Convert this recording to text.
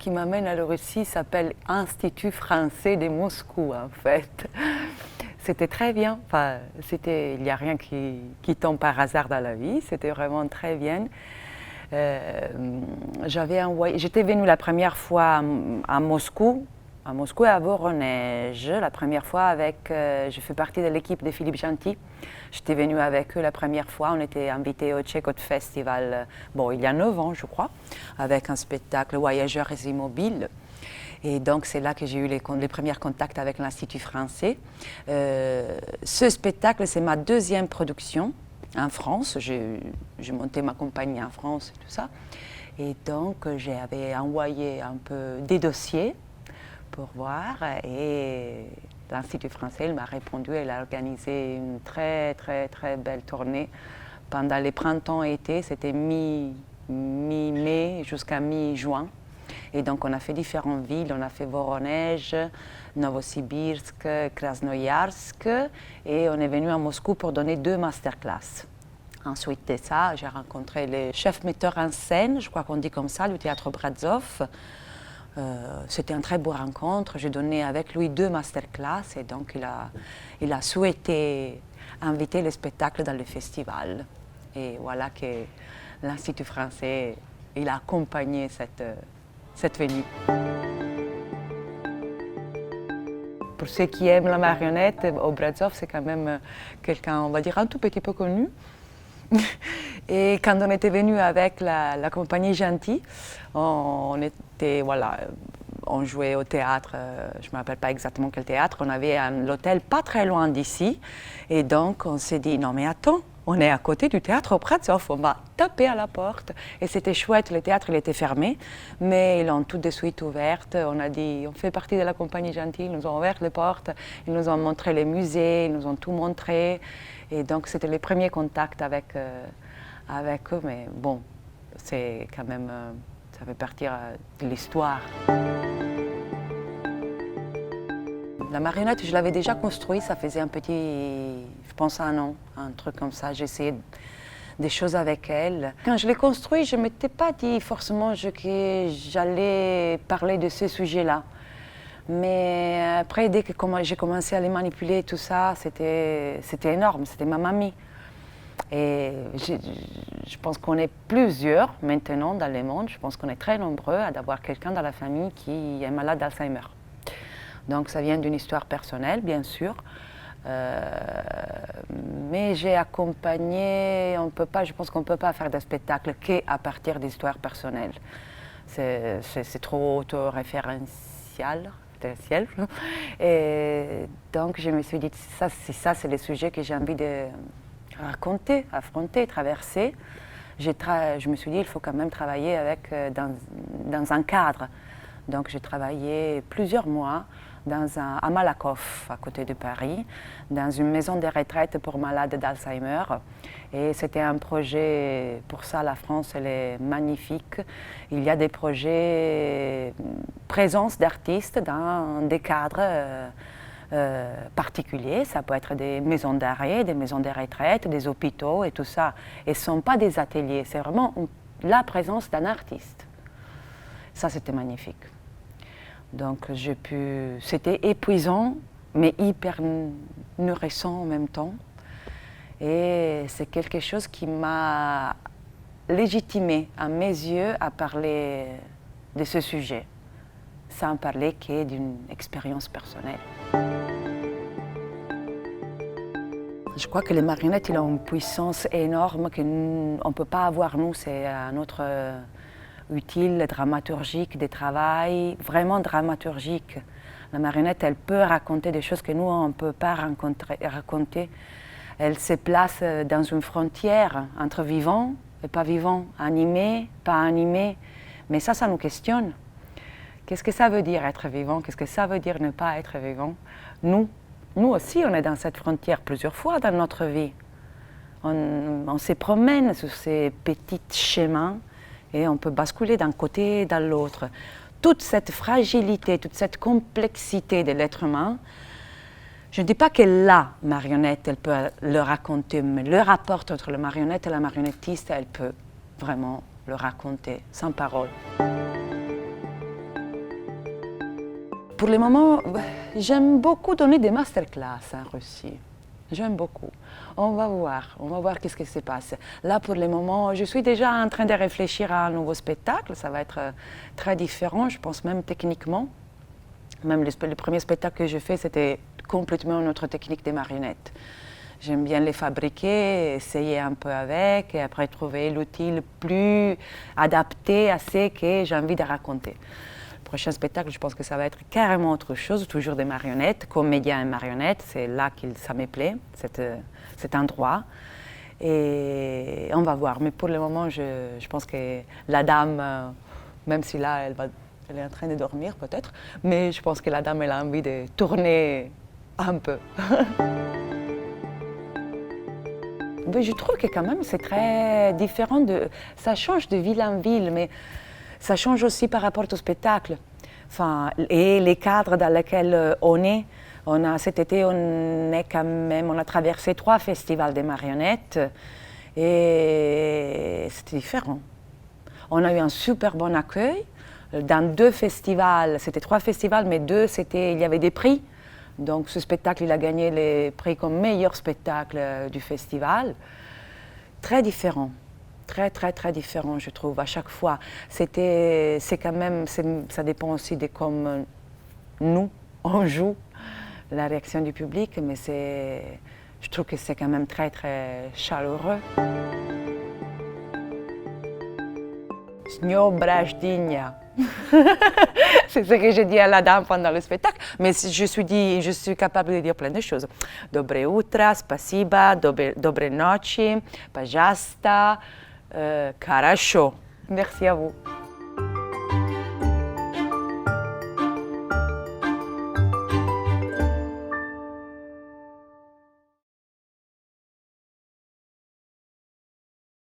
qui m'amène à la Russie s'appelle Institut français de Moscou, en fait. C'était très bien. Enfin, il n'y a rien qui tombe par hasard dans la vie. C'était vraiment très bien. J'étais venue la première fois à Moscou et à Voronezh. La première fois je fais partie de l'équipe de Philippe Gentil. J'étais venue avec eux la première fois. On était invités au Tchekot Festival, il y a 9 ans, je crois, avec un spectacle Voyageurs immobiles. Et donc, c'est là que j'ai eu les premiers contacts avec l'Institut français. Ce spectacle, c'est ma deuxième production en France. J'ai monté ma compagnie en France et tout ça. Et donc, j'avais envoyé un peu des dossiers pour voir. Et l'Institut français m'a répondu. Elle a organisé une très, très, très belle tournée pendant les printemps-été. C'était mi-mai jusqu'à mi-juin. Et donc, on a fait différentes villes. On a fait Voronezh, Novosibirsk, Krasnoyarsk. Et on est venu à Moscou pour donner 2 masterclass. Ensuite de ça, j'ai rencontré le chef metteur en scène, je crois qu'on dit comme ça, du théâtre Brazov. C'était une très beau rencontre. J'ai donné avec lui 2 masterclass. Et donc, il a souhaité inviter le spectacle dans le festival. Et voilà que l'Institut français, il a accompagné cette venue. Pour ceux qui aiment la marionnette, Obrazov, c'est quand même quelqu'un, on va dire, un tout petit peu connu. Et quand on était venu avec la compagnie Gentil, on jouait au théâtre, je ne me rappelle pas exactement quel théâtre, on avait l'hôtel pas très loin d'ici. Et donc on s'est dit, non mais attends, on est à côté du théâtre Obrazov, on va taper à la porte. Et c'était chouette, le théâtre il était fermé, mais ils l'ont tout de suite ouverte. On a dit, on fait partie de la compagnie Gentil, ils nous ont ouvert les portes, ils nous ont montré les musées, ils nous ont tout montré. Et donc c'était les premiers contacts avec eux, mais bon, c'est quand même, ça fait partie de l'histoire. La marionnette, je l'avais déjà construite, ça faisait un petit, je pense 1 an, un truc comme ça. J'ai essayé des choses avec elle. Quand je l'ai construite, je ne m'étais pas dit forcément que j'allais parler de ce sujet-là. Mais après, dès que j'ai commencé à les manipuler, tout ça, c'était énorme, c'était ma mamie. Et je pense qu'on est plusieurs maintenant dans le monde, je pense qu'on est très nombreux à avoir quelqu'un dans la famille qui est malade d'Alzheimer. Donc ça vient d'une histoire personnelle, bien sûr. Mais j'ai accompagné, je pense qu'on ne peut pas faire des spectacles qu'à partir d'histoires personnelles. C'est trop autoréférentiel. Et donc je me suis dit, c'est le sujet que j'ai envie de raconter, affronter, traverser. Je me suis dit, il faut quand même travailler dans un cadre. Donc j'ai travaillé plusieurs mois à Malakoff, à côté de Paris, dans une maison de retraite pour malades d'Alzheimer. Et c'était un projet, pour ça la France elle est magnifique. Il y a des projets, présence d'artistes dans des cadres particuliers. Ça peut être des maisons d'arrêt, des maisons de retraite, des hôpitaux et tout ça. Et ce ne sont pas des ateliers, c'est vraiment la présence d'un artiste. Ça c'était magnifique. Donc c'était épuisant, mais hyper nourrissant en même temps. Et c'est quelque chose qui m'a légitimée à mes yeux à parler de ce sujet, sans parler que d'une expérience personnelle. Je crois que les marionnettes ont une puissance énorme qu'on ne peut pas avoir nous, c'est un autre utile, dramaturgique, des travail, vraiment dramaturgique. La marionnette, elle peut raconter des choses que nous, on ne peut pas raconter. Elle se place dans une frontière entre vivant et pas vivant, animé, pas animé. Mais ça nous questionne. Qu'est-ce que ça veut dire être vivant? Qu'est-ce que ça veut dire ne pas être vivant? Nous aussi, on est dans cette frontière plusieurs fois dans notre vie. On se promène sur ces petits chemins et on peut basculer d'un côté et dans l'autre. Toute cette fragilité, toute cette complexité de l'être humain, je ne dis pas que la marionnette, elle peut le raconter, mais le rapport entre la marionnette et la marionnettiste, elle peut vraiment le raconter sans parole. Pour le moment, j'aime beaucoup donner des masterclass en Russie. J'aime beaucoup. On va voir qu'est-ce qui se passe. Là, pour le moment, je suis déjà en train de réfléchir à un nouveau spectacle. Ça va être très différent, je pense même techniquement. Même le premier spectacle que j'ai fait, c'était complètement une autre technique des marionnettes. J'aime bien les fabriquer, essayer un peu avec, et après trouver l'outil le plus adapté à ce que j'ai envie de raconter. Le prochain spectacle, je pense que ça va être carrément autre chose, toujours des marionnettes, comédien et marionnettes, c'est là que ça me plaît, cet endroit. Et on va voir, mais pour le moment, je pense que la dame, même si là, elle est en train de dormir peut-être, mais je pense que la dame, elle a envie de tourner un peu. Je trouve que quand même c'est très différent, ça change de ville en ville, mais ça change aussi par rapport au spectacle. Enfin, et les cadres dans lesquels on est. Cet été, on a traversé 3 festivals de marionnettes et c'était différent. On a eu un super bon accueil. Dans 2 festivals, c'était 3 festivals, mais 2, il y avait des prix. Donc ce spectacle, il a gagné les prix comme meilleur spectacle du festival. Très différent, très différent, je trouve, à chaque fois. Ça dépend aussi de comment nous, on joue, la réaction du public, mais je trouve que c'est quand même très chaleureux. Sniobrajdinia. C'est ce que j'ai dit à la dame pendant le spectacle, mais je suis capable de dire plein de choses. Dobre utro, spasiba, dobre noci, pajasta, хорошо. Merci à vous.